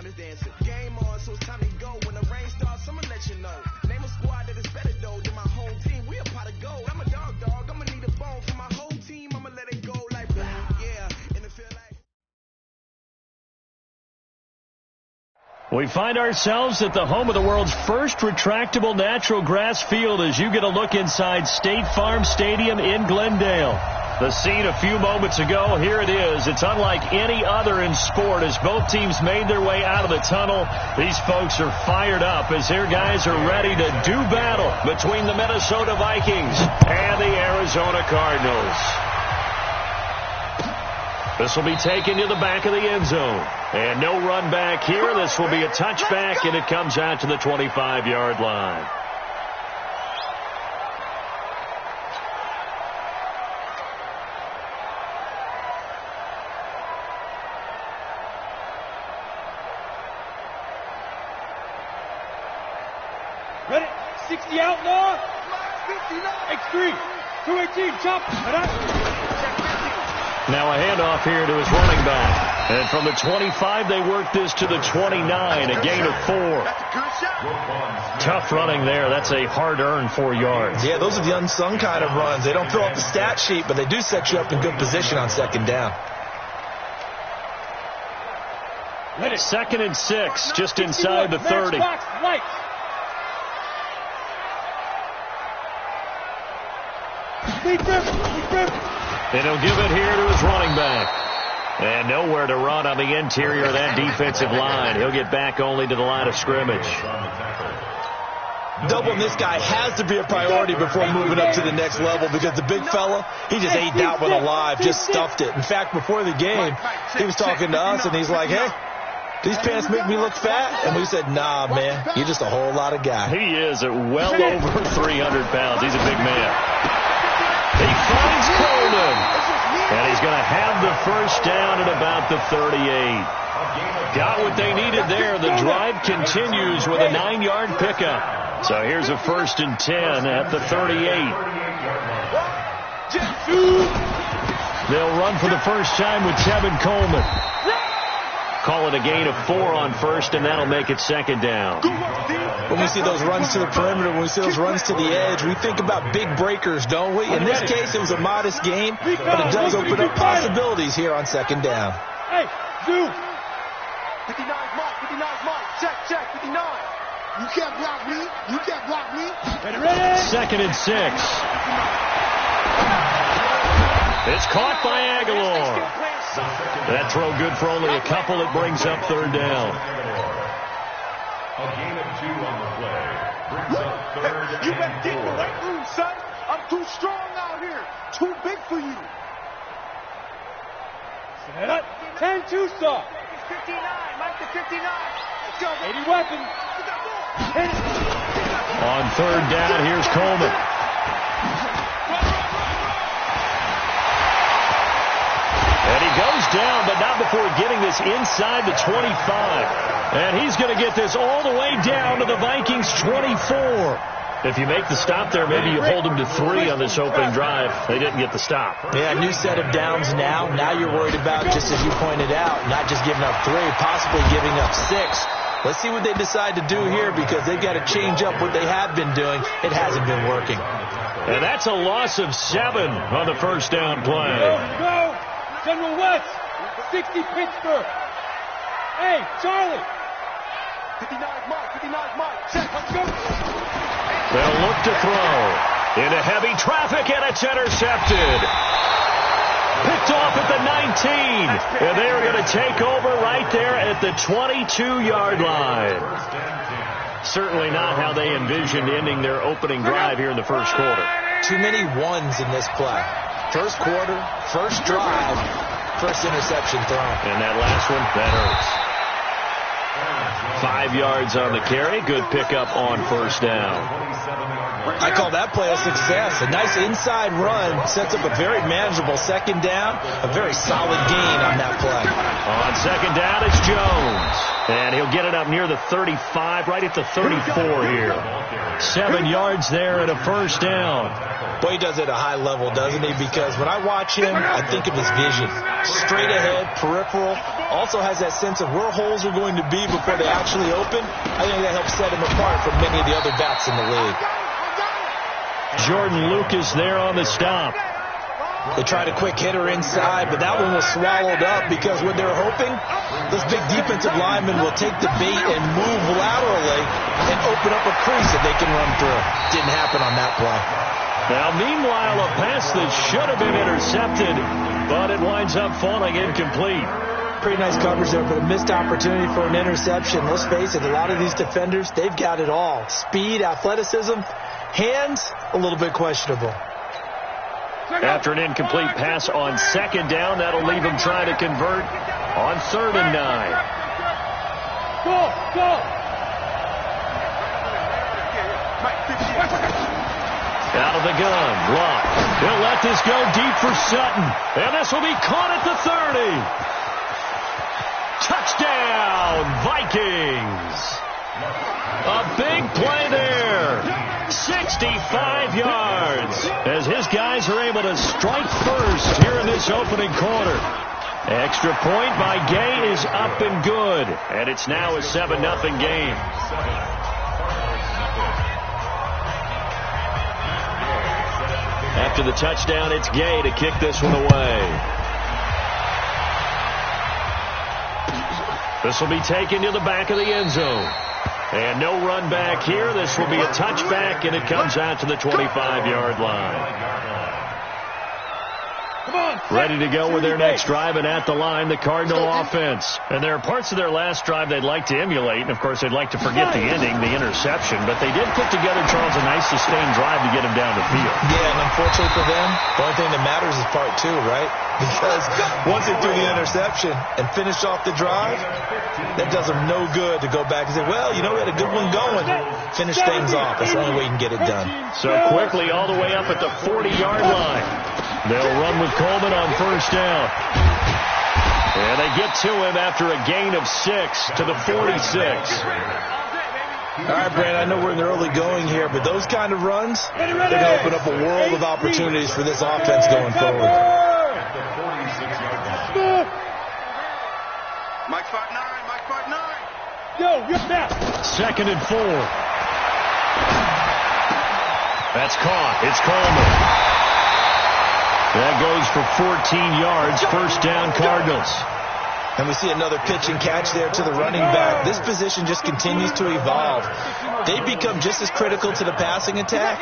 time is dancing. Game on, so it's time to go. When the rain starts, I'ma let you know. Name a squad that is better though than my home team. We a pot of gold. I'm a dog. I'ma need a bone for my whole team. I'ma let it go like blah. Yeah, and it feel like. We find ourselves at the home of the world's first retractable natural grass field as you get a look inside State Farm Stadium in Glendale. The scene a few moments ago, here it is. It's unlike any other in sport as both teams made their way out of the tunnel. These folks are fired up as their guys are ready to do battle between the Minnesota Vikings and the Arizona Cardinals. This will be taken to the back of the end zone. And no run back here. This will be a touchback, and it comes out to the 25-yard line. Ready? 60 out now. X3. 218. Chop. Now a handoff here to his running back. And from the 25, they work this to the 29, a gain of 4. Tough running there. That's a hard-earned 4 yards. Yeah, those are the unsung kind of runs. They don't fill up the stat sheet, but they do set you up in good position on second down. Second and 6, just inside the 30. And he'll give it here to his running back. And nowhere to run on the interior of that defensive line. He'll get back only to the line of scrimmage. Doubling this guy has to be a priority before moving up to the next level because the big fella, he just ate that one alive, just stuffed it. In fact, before the game, he was talking to us, and he's like, hey, these pants make me look fat. And we said, nah, man, you're just a whole lot of guy. He is at well over 300 pounds. He's a big man. He finds Coleman, and he's going to have the first down at about the 38. Got what they needed there. The drive continues with a 9-yard pickup. So here's a 1st and 10 at the 38. They'll run for the first time with Tevin Coleman. Call it a gain of 4 on first, and that'll make it 2nd down. When we see those runs to the perimeter, when we see those runs to the edge, we think about big breakers, don't we? In this case, it was a modest game, but it does open up possibilities here on 2nd down. Hey, Zoo. 59 mark, 59 mark. Check, 59. You can't block me. You can't block me. Ready? 2nd and 6. It's caught by Aguilar. That throw good for only a couple. It brings up 3rd down. A gain of 2 on the play. Brings up 3rd. You better get in the weight room, son. I'm too strong out here. Too big for you. 10-2 stop. 59. Mike the 59. Let's go. 80 weapon. On 3rd down, here's Coleman. And he goes down, but not before getting this inside the 25. And he's going to get this all the way down to the Vikings' 24. If you make the stop there, maybe you hold them to 3 on this opening drive. They didn't get the stop. Yeah, new set of downs now. Now you're worried about, just as you pointed out, not just giving up 3, possibly giving up 6. Let's see what they decide to do here because they've got to change up what they have been doing. It hasn't been working. And that's a loss of 7 on the first down play. Go. General West, 60 Pittsburgh. Hey, Charlie. 59 mark. Check, let's go. They'll look to throw into heavy traffic, and it's intercepted. Picked off at the 19, and they're going to take over right there at the 22-yard line. Certainly not how they envisioned ending their opening drive here in the first quarter. Too many ones in this play. First quarter, first drive, first interception thrown. And that last one, that hurts. 5 yards on the carry. Good pickup on first down. I call that play a success. A nice inside run sets up a very manageable 2nd down. A very solid gain on that play. On 2nd down, it's Jones. And he'll get it up near the 35, right at the 34 here. 7 yards there and a first down. Boy, he does it at a high level, doesn't he? Because when I watch him, I think of his vision. Straight ahead, peripheral. Also has that sense of where holes are going to be before they actually open. I think that helps set him apart from many of the other backs in the league. Jordan Lucas there on the stop. They tried a quick hitter inside, but that one was swallowed up because when they're hoping, those big defensive linemen will take the bait and move laterally and open up a crease that they can run through. Didn't happen on that play. Now, meanwhile, a pass that should have been intercepted, but it winds up falling incomplete. Pretty nice coverage there, but a missed opportunity for an interception. Let's face it, a lot of these defenders, they've got it all. Speed, athleticism, hands, a little bit questionable. After an incomplete pass on second down, that'll leave him trying to convert on 3rd and 9. Go! Out of the gun, Luck. He'll let this go deep for Sutton. And this will be caught at the 30. Touchdown, Vikings. A big play there. 65 yards as his guys are able to strike first here in this opening quarter. Extra point by Gay is up and good, and it's now a 7-0 game. After the touchdown, it's Gay to kick this one away. This will be taken to the back of the end zone. And no run back here. This will be a touchback, and it comes out to the 25-yard line. Ready to go with their next drive, and at the line, the Cardinal offense. And there are parts of their last drive they'd like to emulate, and, of course, they'd like to forget the ending, the interception. But they did put together, Charles, a nice sustained drive to get him down the field. Yeah, and unfortunately for them, the only thing that matters is part 2, right? Because once they threw the interception and finished off the drive, that does them no good to go back and say, well, you know, we had a good one going. Finish things off. That's the only way you can get it done. So quickly all the way up at the 40-yard line. They'll run with Coleman on first down. And they get to him after a gain of 6 to the 46. All right, Brad, I know we're in the early going here, but those kind of runs, they're going to open up a world of opportunities for this offense going forward. Mike 5'9", Mike 5'9". Yo, you're back. 2nd and 4. That's caught. It's Coleman. That goes for 14 yards. First down, Cardinals. And we see another pitch and catch there to the running back. This position just continues to evolve. They become just as critical to the passing attack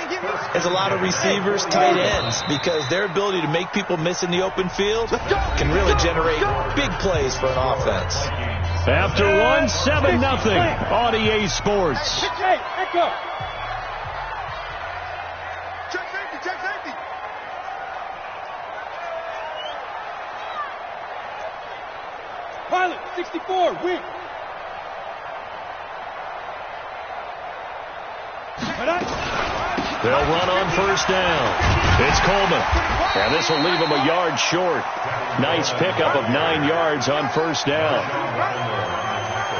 as a lot of receivers, tight ends, because their ability to make people miss in the open field can really generate big plays for an offense. After 7-0 on EA Sports. Hey, echo. Check safety. Pilot, 64, wing. They'll run on first down. It's Coleman. And this will leave him a yard short. Nice pickup of 9 yards on first down.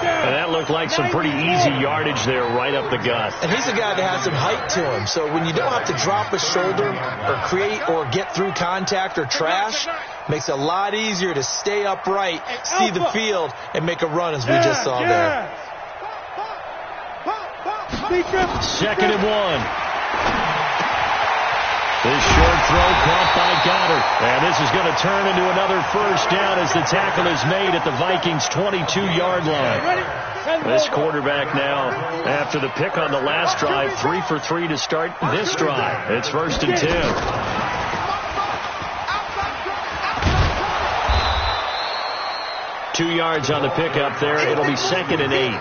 And that looked like some pretty easy yardage there right up the gut. And he's a guy that has some height to him. So when you don't have to drop a shoulder or create or get through contact or trash, makes it a lot easier to stay upright, see the field, and make a run as we just saw there. 2nd and 1. This short throw caught by Goddard. And this is going to turn into another first down as the tackle is made at the Vikings' 22-yard line. This quarterback now, after the pick on the last drive, 3 for 3 to start this drive. It's 1st and 10. 2 yards on the pickup there. It'll be 2nd and 8.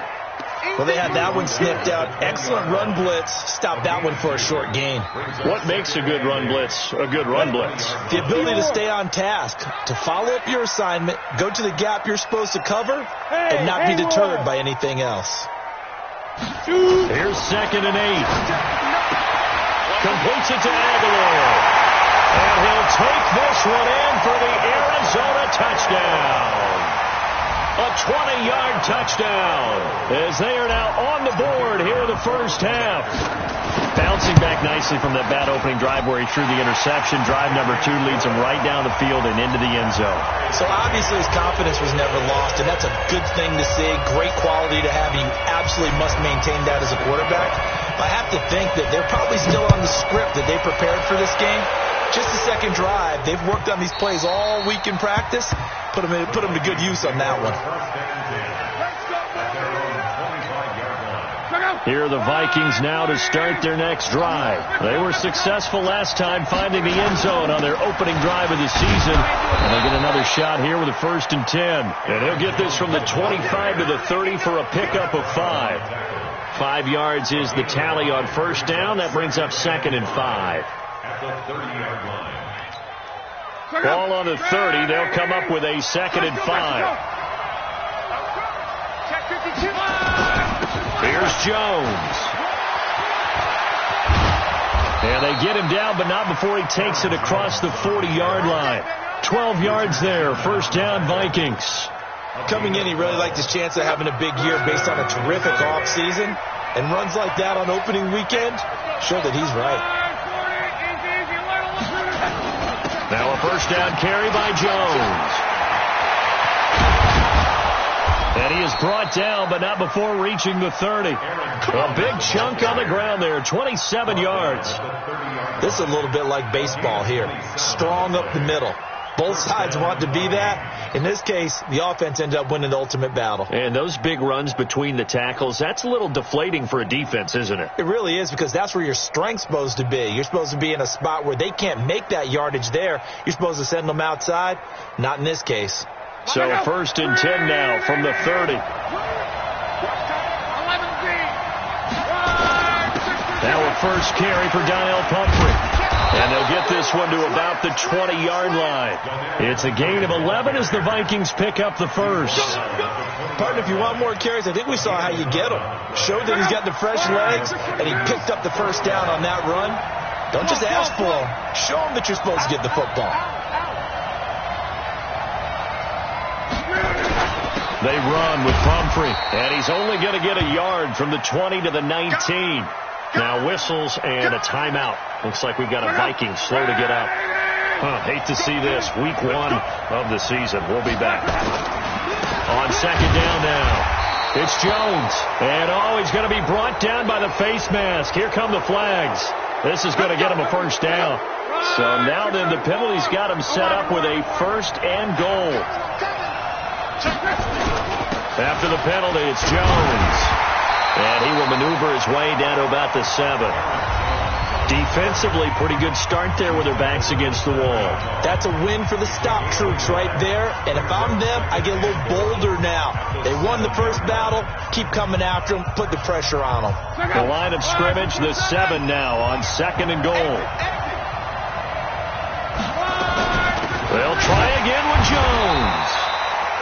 Well, they had that one snipped out. Excellent run blitz. Stopped that one for a short gain. What makes a good run blitz a good run blitz? The ability to stay on task, to follow up your assignment, go to the gap you're supposed to cover, and not be deterred by anything else. Here's 2nd and 8. Completes it to Aguilar. And he'll take this one in for the Arizona touchdown. A 20-yard touchdown as they are now on the board here in the first half. Bouncing back nicely from that bad opening drive where he threw the interception. Drive number 2 leads him right down the field and into the end zone. So obviously his confidence was never lost, and that's a good thing to see. Great quality to have. You absolutely must maintain that as a quarterback. I have to think that they're probably still on the script that they prepared for this game. Just the second drive. They've worked on these plays all week in practice. Put them to good use on that one. Here are the Vikings now to start their next drive. They were successful last time finding the end zone on their opening drive of the season. And they get another shot here with a 1st and 10. And he'll get this from the 25 to the 30 for a pickup of 5. 5 yards is the tally on first down. That brings up 2nd and 5. Ball on the 30. They'll come up with a 2nd and 5. Here's Jones. And they get him down, but not before he takes it across the 40-yard line. 12 yards there. First down, Vikings. Coming in, he really liked his chance of having a big year based on a terrific offseason. And runs like that on opening weekend show that he's right. Now a first down carry by Jones. And he is brought down, but not before reaching the 30. A big chunk on the ground there, 27 yards. This is a little bit like baseball here. Strong up the middle. Both sides want to be that. In this case, the offense ended up winning the ultimate battle. And those big runs between the tackles, that's a little deflating for a defense, isn't it? It really is, because that's where your strength's supposed to be. You're supposed to be in a spot where they can't make that yardage there. You're supposed to send them outside. Not in this case. So 1st and 10 now from the 30. Now a first carry for Daniel Pumphrey. And they'll get this one to about the 20-yard line. It's a gain of 11 as the Vikings pick up the first. Partner, if you want more carries, I think we saw how you get them. Showed that he's got the fresh legs, and he picked up the first down on that run. Don't just ask for them. Show them that you're supposed to get the football. They run with Pumphrey, and he's only going to get a yard from the 20 to the 19. Now whistles and a timeout. Looks like we've got a Viking slow to get up. Hate to see this. Week 1 of the season. We'll be back. On second down now, it's Jones. And he's going to be brought down by the face mask. Here come the flags. This is going to get him a first down. So now then the penalty's got him set up with a 1st and goal. After the penalty, it's Jones. And he will maneuver his way down to about the 7. Defensively, pretty good start there with their backs against the wall. That's a win for the stop troops right there. And if I'm them, I get a little bolder now. They won the first battle. Keep coming after them. Put the pressure on them. The line of scrimmage, the 7 now on 2nd and goal. They'll try again with Jones.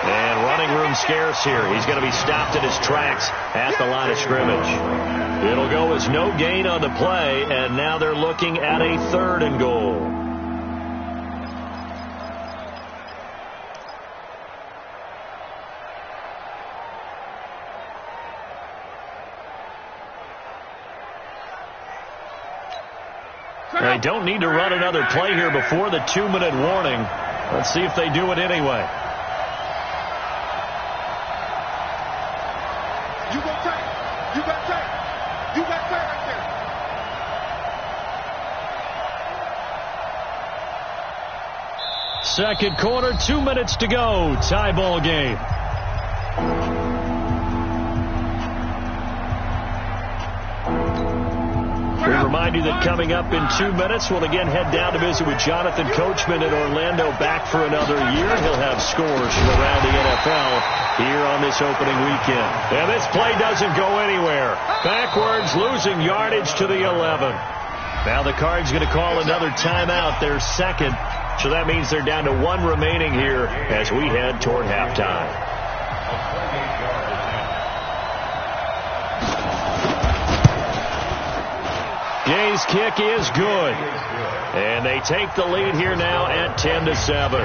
And running room scarce here. He's going to be stopped in his tracks at the line of scrimmage. It'll go as no gain on the play, and now they're looking at a 3rd and goal. They don't need to run another play here before the 2-minute warning. Let's see if they do it anyway. Second quarter, 2 minutes to go. Tie ball game. We remind you that coming up in 2 minutes, we'll again head down to visit with Jonathan Coachman in Orlando, back for another year. He'll have scores from around the NFL here on this opening weekend. And this play doesn't go anywhere. Backwards, losing yardage to the 11. Now the Cards going to call another timeout, their 2nd. So that means they're down to 1 remaining here as we head toward halftime. Gay's kick is good. And they take the lead here now at 10-7.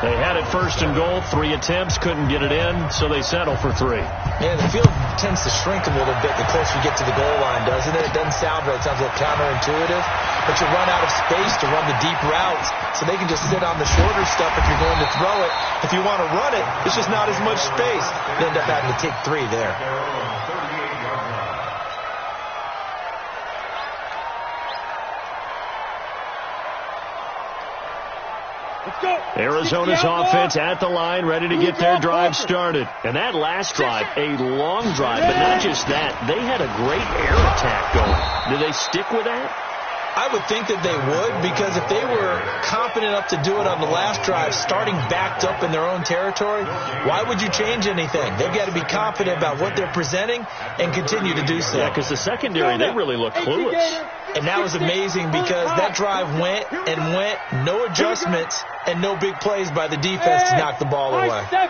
They had it first and goal, 3 attempts, couldn't get it in, so they settle for 3. Yeah, the field tends to shrink a little bit the closer you get to the goal line, doesn't it? It doesn't sound right. It sounds a little counterintuitive. But you run out of space to run the deep routes, so they can just sit on the shorter stuff if you're going to throw it. If you want to run it, it's just not as much space. You end up having to take 3 there. Arizona's offense at the line, ready to get their drive started. And that last drive, a long drive, but not just that. They had a great air attack going. Do they stick with that? I would think that they would, because if they were confident enough to do it on the last drive, starting backed up in their own territory, why would you change anything? They've got to be confident about what they're presenting and continue to do so. Yeah, because the secondary, they really look clueless. And that was amazing because that drive went and went, no adjustments and no big plays by the defense to knock the ball away. Hey.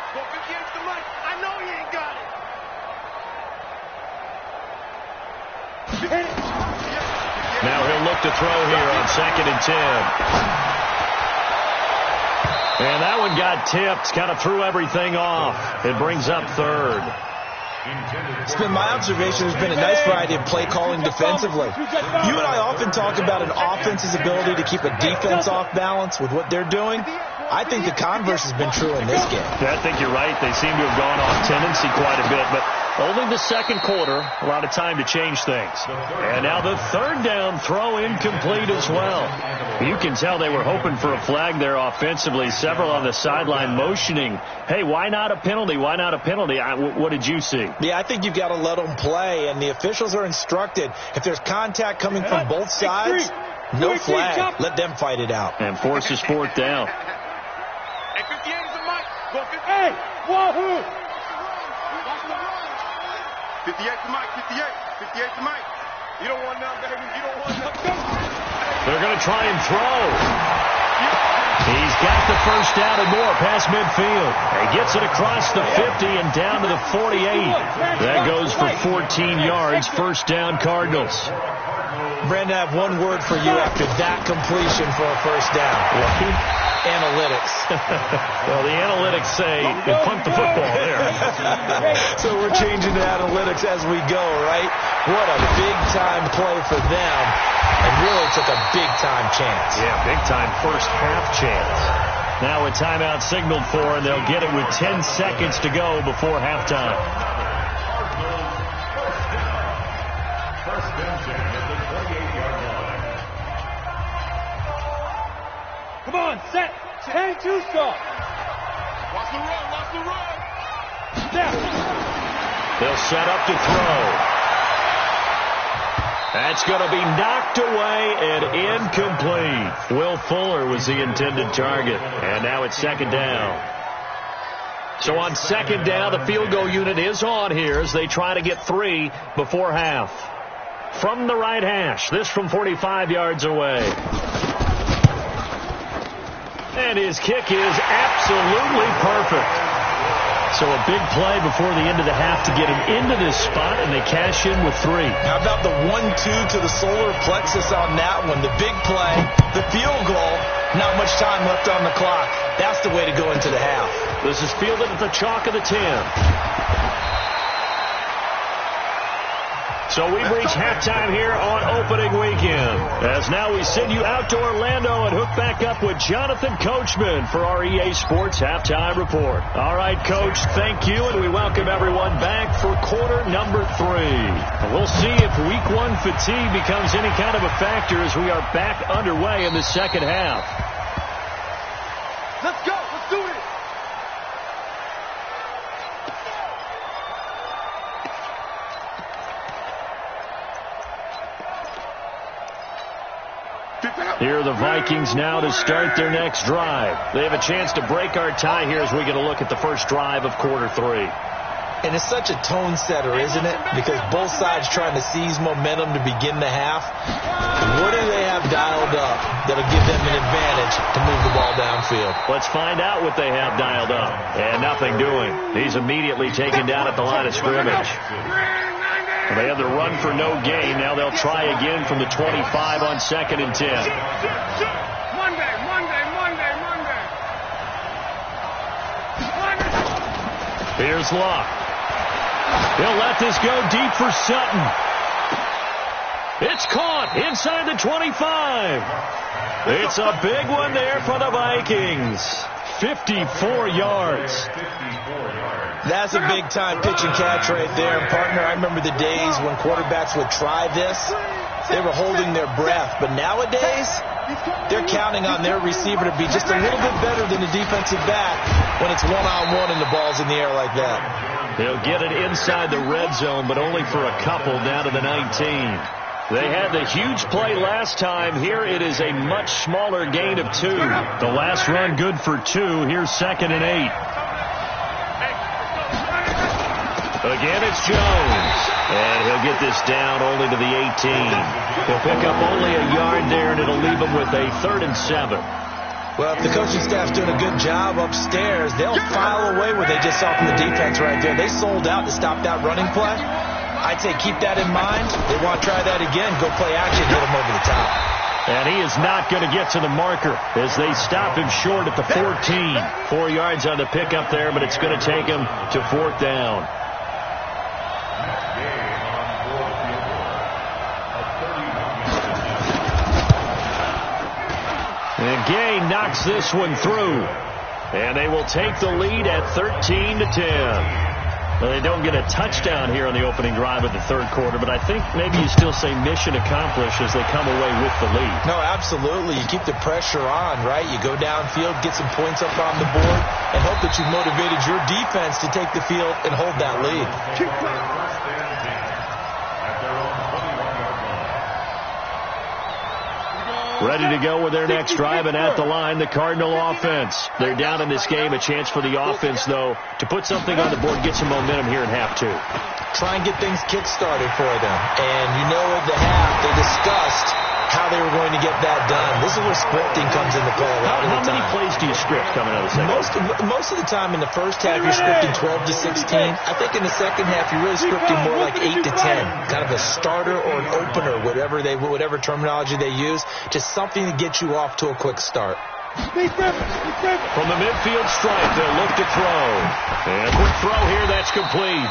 Go against the mic. I know he ain't got it. Now he'll look to throw here on 2nd and 10. And that one got tipped, kind of threw everything off. It brings up 3rd. It's been my observation there's been a nice variety of play calling defensively. You and I often talk about an offense's ability to keep a defense off balance with what they're doing. I think the converse has been true in this game. Yeah, I think you're right. They seem to have gone off tendency quite a bit, but only the second quarter, a lot of time to change things. And now the 3rd down throw incomplete as well. You can tell they were hoping for a flag there offensively. Several on the sideline motioning, hey, why not a penalty? Why not a penalty? What did you see? Yeah, I think you've got to let them play, and the officials are instructed. If there's contact coming from both sides, no flag. Let them fight it out. And forces 4th down. Hey, 58 is the mic. Go 58. Hey, wahoo! 58 the mic. 58 the mic. You don't want none, baby. You don't want none. They're going to try and throw. He's got the first down and more past midfield. He gets it across the 50 and down to the 48. That goes for 14 yards. First down, Cardinals. Brandon, I have one word for you after that completion for a first down. Analytics. Well, the analytics say punt the football there. So we're changing to analytics as we go, right? What a big-time play for them. And really took a big-time chance. Yeah, big-time first half chance. Now a timeout signaled for, and they'll get it with 10 seconds to go before halftime. First down, 10 at the 28-yard line. Come on, set. 10-2 stop. Watch the run. Step. They'll set up to throw. That's going to be knocked away and incomplete. Will Fuller was the intended target. And now it's 2nd down. So on 2nd down, the field goal unit is on here as they try to get 3 before half. From the right hash, this from 45 yards away. And his kick is absolutely perfect. So a big play before the end of the half to get him into this spot, and they cash in with 3. How about the 1-2 to the solar plexus on that one? The big play, the field goal, not much time left on the clock. That's the way to go into the half. This is fielded at the chalk of the 10. So we've reached halftime here on opening weekend. As now we send you out to Orlando and hook back up with Jonathan Coachman for our EA Sports Halftime Report. All right, Coach, thank you, and we welcome everyone back for quarter number 3. And we'll see if week 1 fatigue becomes any kind of a factor as we are back underway in the second half. Let's go. Let's do it. Here are the Vikings now to start their next drive. They have a chance to break our tie here as we get a look at the first drive of quarter 3. And it's such a tone setter, isn't it? Because both sides trying to seize momentum to begin the half. What do they have dialed up that'll give them an advantage to move the ball downfield? Let's find out what they have dialed up. And nothing doing. He's immediately taken down at the line of scrimmage. They have the run for no gain. Now they'll try again from the 25 on 2nd and 10. Here's Luck. He'll let this go deep for Sutton. It's caught inside the 25. It's a big one there for the Vikings. 54 yards. That's a big-time pitch and catch right there. And, partner, I remember the days when quarterbacks would try this. They were holding their breath. But nowadays, they're counting on their receiver to be just a little bit better than the defensive back when it's one-on-one and the ball's in the air like that. He'll get it inside the red zone, but only for a couple down to the 19. They had the huge play last time. Here it is a much smaller gain of 2. The last run good for 2. Here's 2nd and 8. Again, it's Jones. And he'll get this down only to the 18. He'll pick up only a yard there, and it'll leave him with a 3rd and 7. Well, if the coaching staff's doing a good job upstairs, they'll file away what they just saw from the defense right there. They sold out to stop that running play. I'd say keep that in mind. They want to try that again. Go play action, get them over the top. And he is not going to get to the marker as they stop him short at the 14. 4 yards on the pickup there, but it's going to take him to 4th down. And Gay knocks this one through. And they will take the lead at 13-10. Well, they don't get a touchdown here on the opening drive of the 3rd quarter, but I think maybe you still say mission accomplished as they come away with the lead. No, absolutely. You keep the pressure on, right? You go downfield, get some points up on the board, and hope that you've motivated your defense to take the field and hold that lead. Ready to go with their next drive, and at the line, the Cardinal offense. They're down in this game. A chance for the offense, though, to put something on the board, get some momentum here in half 2. Try and get things kick-started for them. And you know at the half, they discussed how they were going to get that done. This is where scripting comes into play a lot of the time. How many plays do you script coming out of the second? Most of the time in the first half, you're scripting 12 to 16. I think in the second half, you're really scripting more like 8 to 10. Kind of a starter or an opener, whatever terminology they use. Just something to get you off to a quick start. From the midfield stripe, they'll look to throw. And a quick throw here, that's complete.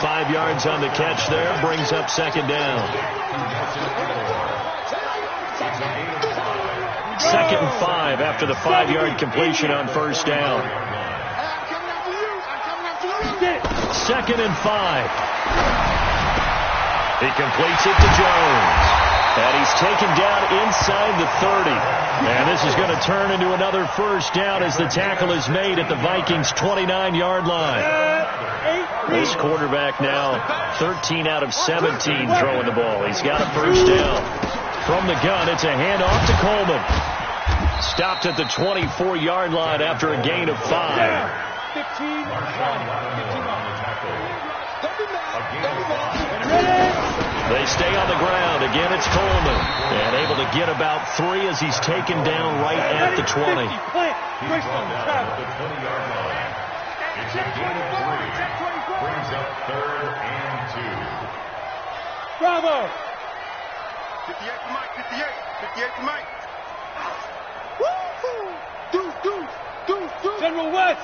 5 yards on the catch there, brings up 2nd down. 2nd and 5 after the 5-yard completion on 1st down. 2nd and 5. He completes it to Jones. And he's taken down inside the 30. And this is going to turn into another 1st down as the tackle is made at the Vikings' 29-yard line. This quarterback now 13 out of 17 throwing the ball. He's got a 1st down. From the gun, it's a handoff to Coleman. Stopped at the 24-yard line after a gain of 5. 15. They stay on the ground. Again, it's Coleman. And able to get about 3 as he's taken down right at the 20. The 20-yard line. It's a gain of 3. Brings up 3rd and 2. Bravo. 58 to Mike, 58 to Mike. Do. General West.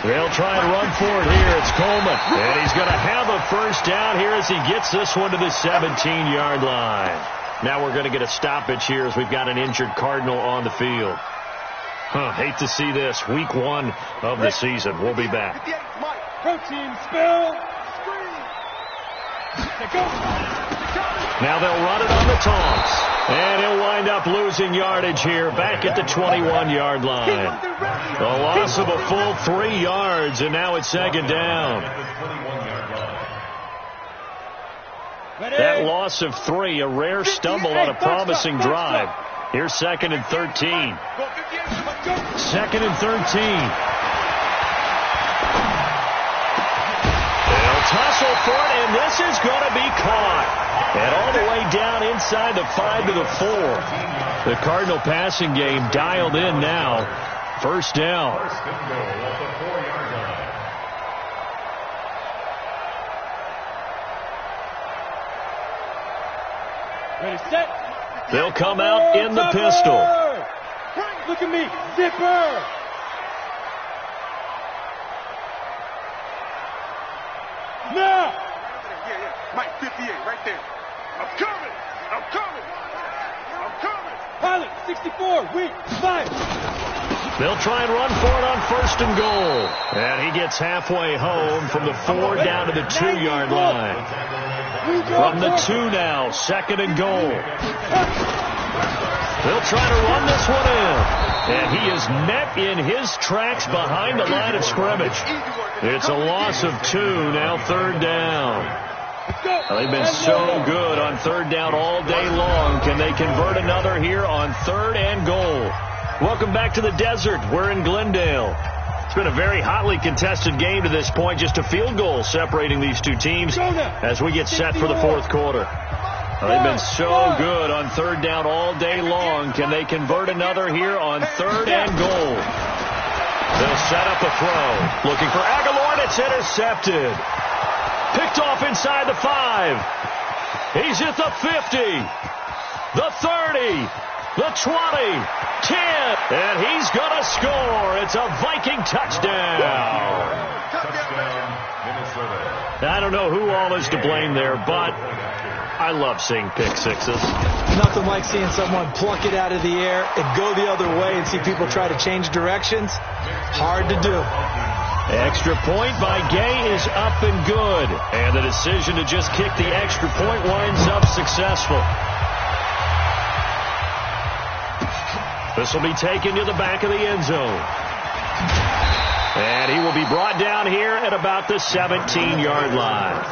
They'll try and run for it here. It's Coleman. And he's going to have a 1st down here as he gets this one to the 17-yard line. Now we're going to get a stoppage here as we've got an injured Cardinal on the field. Hate to see this. Week 1 of the season. We'll be back. Protein spill. Now they'll run it on the toss. And he'll wind up losing yardage here back at the 21-yard line. A loss of a full 3 yards, and now it's 2nd down. That loss of 3, a rare stumble on a promising drive. Here's 2nd and 13. 2nd and 13. Tussle for it, and this is going to be caught. And all the way down inside the 5 to the 4. The Cardinal passing game dialed in now. 1st down. Ready, set. They'll come out in the pistol. Look at me, zipper. Now. Mike, 58, right there. I'm coming. Pilot, 64, weak, 5. They'll try and run for it on 1st and goal. And he gets halfway home from the 4 down to the 2-yard line. From the 2 now, 2nd and goal. They'll try to run this one in. And he is met in his tracks behind the line of scrimmage. It's a loss of 2, now 3rd down. They've been so good on 3rd down all day long. Can they convert another here on 3rd and goal? Welcome back to the desert. We're in Glendale. It's been a very hotly contested game to this point. Just a field goal separating these two teams as we get set for the 4th quarter. They've been so good on 3rd down all day long. Can they convert another here on 3rd and goal? They'll set up a throw. Looking for Aguilar, and it's intercepted. Picked off inside the 5. He's at the 50, the 30, the 20, 10, and he's going to score. It's a Viking touchdown. I don't know who all is to blame there, but I love seeing pick sixes. Nothing like seeing someone pluck it out of the air and go the other way and see people try to change directions. Hard to do. Extra point by Gay is up and good. And the decision to just kick the extra point winds up successful. This will be taken to the back of the end zone. And he will be brought down here at about the 17-yard line.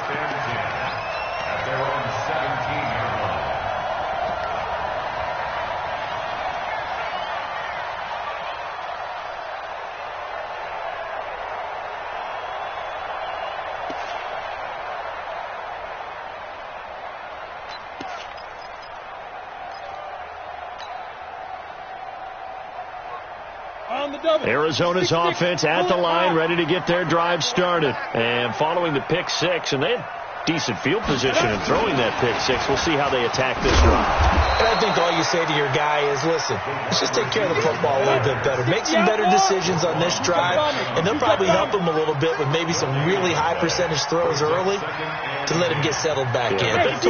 Arizona's offense at the line, ready to get their drive started. And following the pick six, and they had decent field position in throwing that pick six. We'll see how they attack this drive. And I think all you say to your guy is, listen, let's just take care of the football a little bit better. Make some better decisions on this drive, and they'll probably help him a little bit with maybe some really high percentage throws early to let him get settled back in. But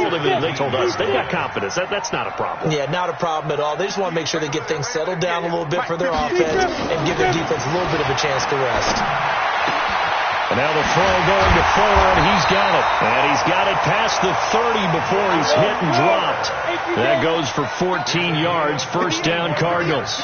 they told us they've got confidence. That's not a problem. Yeah, not a problem at all. They just want to make sure they get things settled down a little bit for their offense and give their defense a little bit of a chance to rest. And now the throw going to forward. He's got it. And he's got it past the 30 before he's hit and dropped. That goes for 14 yards. 1st down, Cardinals.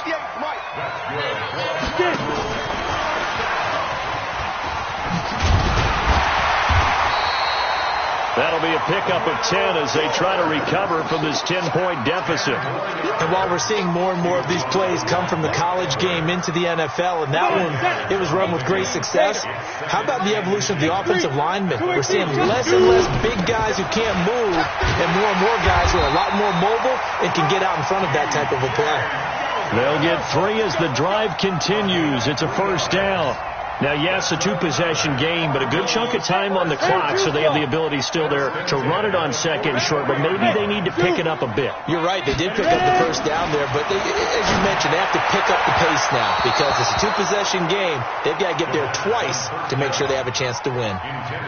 That'll be a pickup of 10 as they try to recover from this 10-point deficit. And while we're seeing more and more of these plays come from the college game into the NFL, and that one, it was run with great success, how about the evolution of the offensive linemen? We're seeing less and less big guys who can't move and more guys who are a lot more mobile and can get out in front of that type of a play. They'll get 3 as the drive continues. It's a 1st down. Now, yes, a 2-possession game, but a good chunk of time on the clock, so they have the ability still there to run it on 2nd and short, but maybe they need to pick it up a bit. You're right. They did pick up the 1st down there, but as you mentioned, they have to pick up the pace now because it's a 2-possession game. They've got to get there twice to make sure they have a chance to win.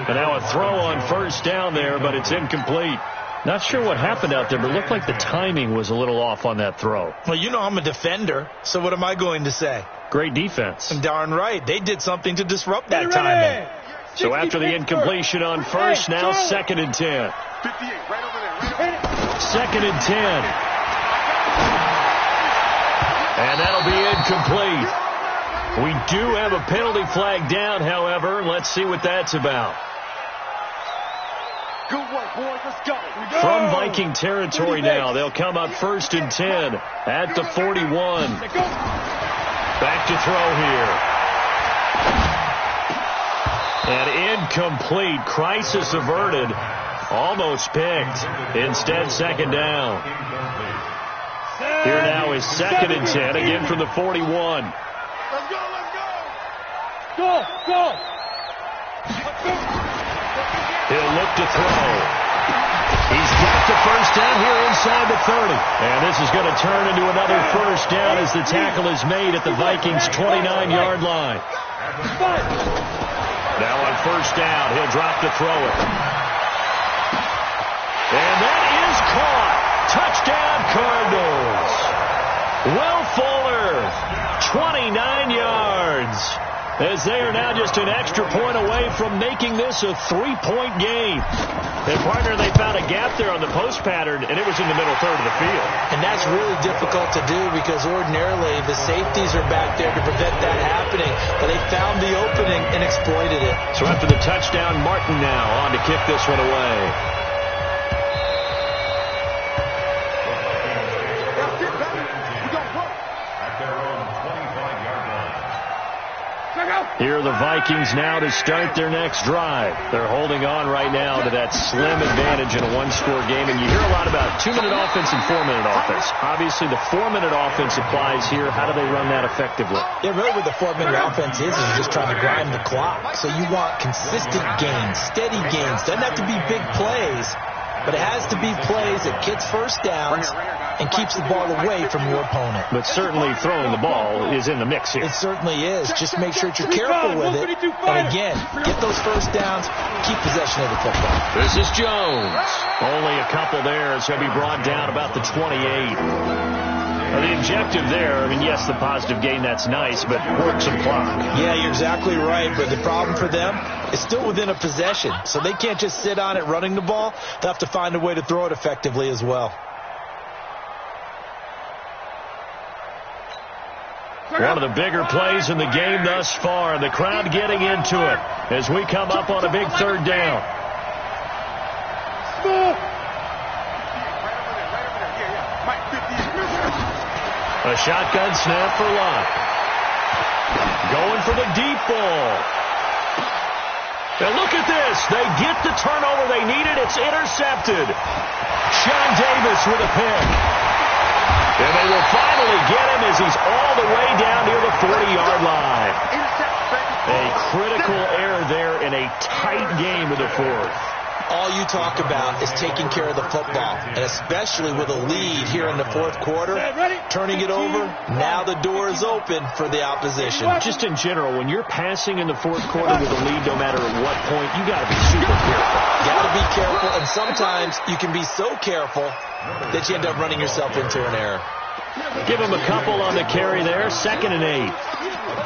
And now a throw on 1st down there, but it's incomplete. Not sure what happened out there, but it looked like the timing was a little off on that throw. Well, you know I'm a defender, so what am I going to say? Great defense. And darn right. They did something to disrupt that timing. So after the incompletion on 1st, now 2nd and 10. 2nd and 10. And that'll be incomplete. We do have a penalty flag down, however. Let's see what that's about. Good work, boys. Let's go. From Viking territory now, they'll come up 1st and 10 at the 41. Back to throw here. And incomplete. Crisis averted. Almost picked. Instead, 2nd down. Here now is 2nd and 10, again from the 41. Let's go. Go. Let's go. He'll look to throw. He's got the first down here inside the 30. And this is going to turn into another first down as the tackle is made at the Vikings' 29-yard line. Now on first down, he'll drop to throw it. And that is caught. Touchdown, Cardinals. Will Fuller, 29 yards. As they are now just an extra point away from making this a 3-point game. And, partner, they found a gap there on the post pattern, and it was in the middle third of the field. And that's really difficult to do because ordinarily the safeties are back there to prevent that happening. But they found the opening and exploited it. So after the touchdown, Martin now on to kick this one away. Here are the Vikings now to start their next drive. They're holding on right now to that slim advantage in a one-score game. And you hear a lot about 2-minute offense and 4-minute offense. Obviously, the 4-minute offense applies here. How do they run that effectively? Yeah, really what the 4-minute offense is just trying to grind the clock. So you want consistent gains, steady gains. Doesn't have to be big plays, but it has to be plays that gets first downs and keeps the ball away from your opponent. But certainly throwing the ball is in the mix here. It certainly is. Just make sure that you're careful with it. And again, get those first downs, keep possession of the football. This is Jones. Only a couple there, so he'll be brought down about the 28. Now, the objective there, I mean, yes, the positive gain, that's nice, but work some clock. Yeah, you're exactly right. But the problem for them is still within a possession. So they can't just sit on it running the ball. They'll have to find a way to throw it effectively as well. One of the bigger plays in the game thus far. The crowd getting into it as we come up on a big third down. A shotgun snap for Lott. Going for the deep ball. And look at this. They get the turnover they needed. It's intercepted. Sean Davis with a pick. And they will finally get him as he's all the way down near the 40-yard line. A critical error there in a tight game in the fourth. All you talk about is taking care of the football, and especially with a lead here in the fourth quarter, turning it over, now the door is open for the opposition. Just in general, when you're passing in the fourth quarter with a lead, no matter at what point, you got to be super careful. Got to be careful, and sometimes you can be so careful that you end up running yourself into an error. Give him a couple on the carry there, 2nd and 8.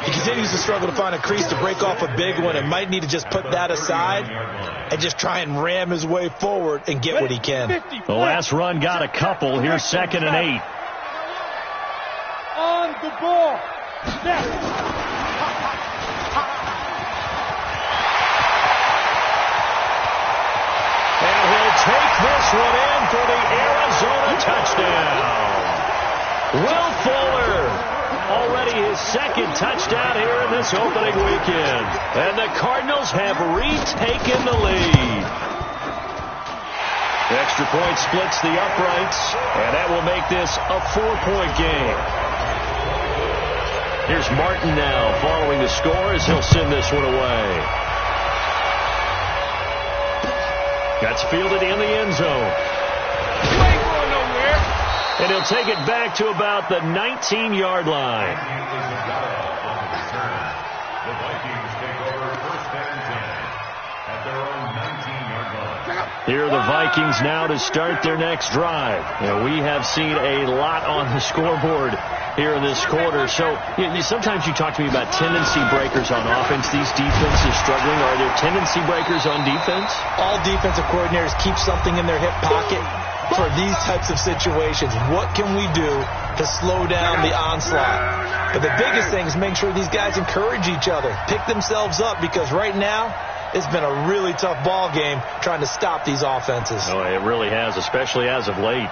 He continues to struggle to find a crease to break off a big one and might need to just put that aside and just try and ram his way forward and get what he can. The last run got a couple. Here's 2nd and 8. On the ball. Snap. And he'll take this one in for the Arizona touchdown. Will Fuller, already his 2nd touchdown here in this opening weekend. And the Cardinals have retaken the lead. The extra point splits the uprights, and that will make this a 4-point game. Here's Martin now following the score as he'll send this one away. That's fielded in the end zone. You ain't going nowhere. And he'll take it back to about the 19-yard line. The Vikings take over 1st and 10 at their own 19-yard line. Here are the Vikings now to start their next drive. And we have seen a lot on the scoreboard here in this quarter. So sometimes you talk to me about tendency breakers on offense. These defenses struggling. Are there tendency breakers on defense? All defensive coordinators keep something in their hip pocket for these types of situations. What can we do to slow down the onslaught? But the biggest thing is make sure these guys encourage each other, pick themselves up, because right now it's been a really tough ball game trying to stop these offenses. Oh, it really has, especially as of late.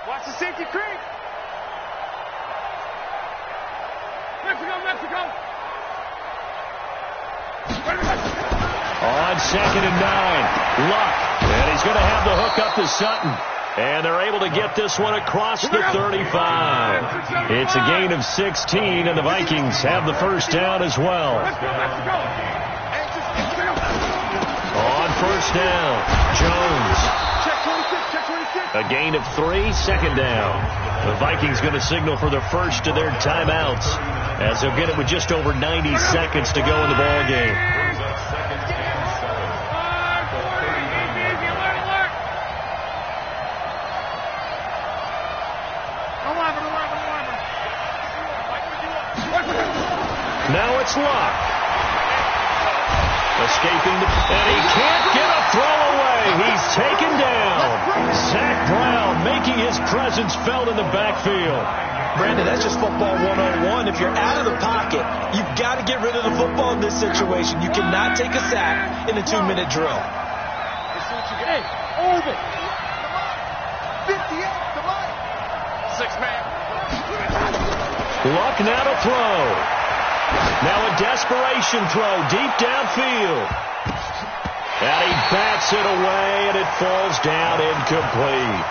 Watch the safety creep. Mexico. On 2nd and 9, Luck. And he's going to have the hook up to Sutton. And they're able to get this one across the 35. It's a gain of 16, and the Vikings have the first down as well. On first down, Jones. A gain of 3, second down. The Vikings going to signal for the first of their timeouts as they'll get it with just over 90 seconds to go in the ball game. Now it's Luck. Escaping, and he can't get a throw away. He's taken down. Zach Brown making his presence felt in the backfield. Brandon, that's just football 101. If you're out of the pocket, you've got to get rid of the football in this situation. You cannot take a sack in a 2-minute drill. Hey, over. 58, come on. 6-man. Luck now to throw. Now a desperation throw deep downfield. And he bats it away, and it falls down incomplete.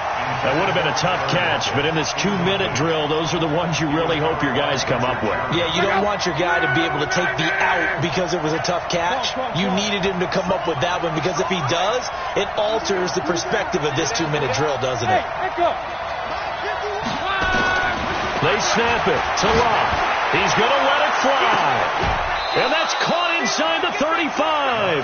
That would have been a tough catch, but in this 2-minute drill, those are the ones you really hope your guys come up with. Yeah, you don't want your guy to be able to take the out because it was a tough catch. You needed him to come up with that one, because if he does, it alters the perspective of this 2-minute drill, doesn't it? They snap it to Luck. He's going to let it fly. And that's caught inside the 35.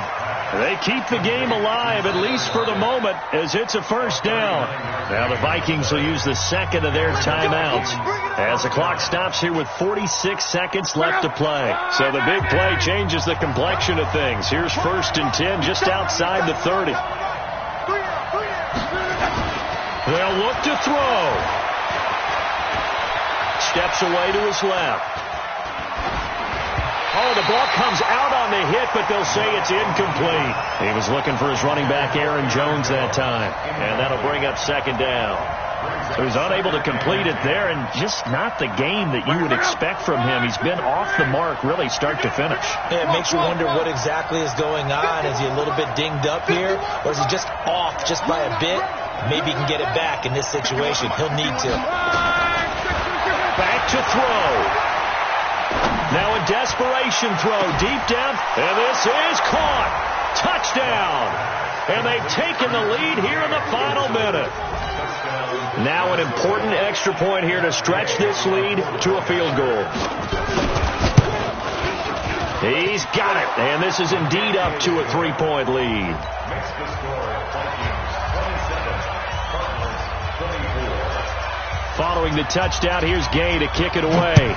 They keep the game alive, at least for the moment, as it's a first down. Now the Vikings will use the second of their timeouts as the clock stops here with 46 seconds left to play. So the big play changes the complexion of things. Here's 1st and 10 just outside the 30. They'll look to throw. Steps away to his left. Oh, the ball comes out on the hit, but they'll say it's incomplete. He was looking for his running back, Aaron Jones, that time. And that'll bring up second down. So he's unable to complete it there, and just not the game that you would expect from him. He's been off the mark, really, start to finish. Yeah, it makes you wonder what exactly is going on. Is he a little bit dinged up here, or is he just off just by a bit? Maybe he can get it back in this situation. He'll need to. Back to throw. Now a desperation throw deep down, and this is caught. Touchdown. And they've taken the lead here in the final minute. Now an important extra point here to stretch this lead to a field goal. He's got it, and this is indeed up to a 3-point lead. Following the touchdown, here's Gay to kick it away.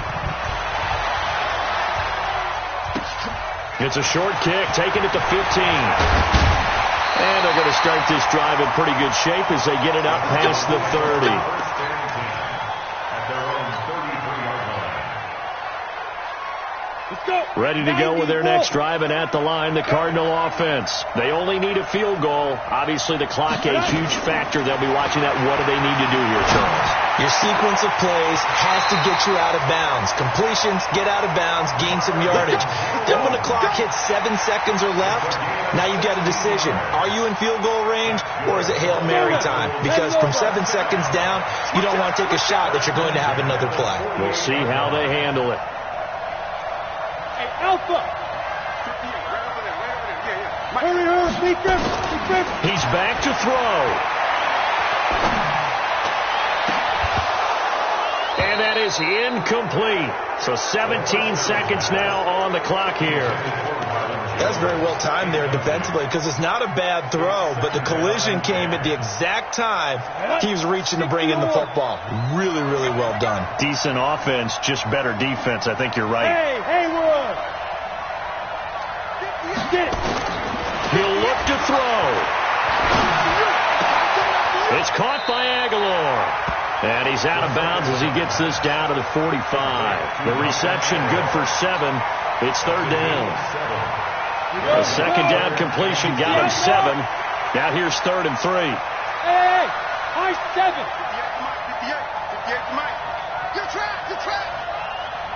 It's a short kick, taking it to 15. And they're going to start this drive in pretty good shape as they get it up past the 30. Ready to go with their next drive, and at the line, the Cardinal offense. They only need a field goal. Obviously, the clock a huge factor. They'll be watching that. What do they need to do here, Charles? Your sequence of plays has to get you out of bounds. Completions, get out of bounds, gain some yardage. Then when the clock hits 7 seconds or left, now you've got a decision. Are you in field goal range, or is it Hail Mary time? Because from 7 seconds down, you don't want to take a shot that you're going to have another play. We'll see how they handle it. Alpha. He's back to throw. And that is incomplete. So 17 seconds now on the clock here. That's very well timed there defensively, because it's not a bad throw, but the collision came at the exact time he was reaching to bring in the football. Really, really well done. Decent offense, just better defense. I think you're right. Hey, Haywood. He'll look to throw. It's caught by Aguilar. And he's out of bounds as he gets this down to the 45. The reception good for 7. It's third down. A second down completion got him 7. Now here's 3rd and 3. Hey, high 7. 58, Mike. You're trapped.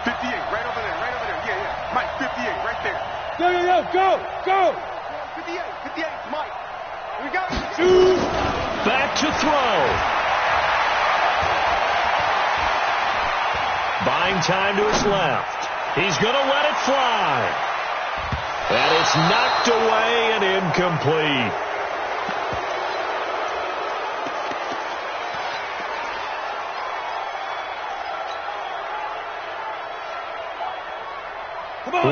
58, right over there. Yeah. Mike, 58, right there. Go. 58, Mike. We got it. Back to throw. Buying time to his left. He's going to let it fly. And it's knocked away and incomplete.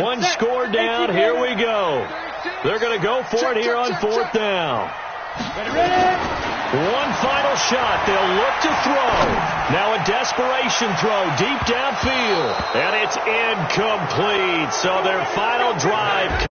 One score down. Here we go. They're going to go for it here on fourth down. One final shot. They'll look to throw. Now a desperation throw deep downfield. And it's incomplete. So their final drive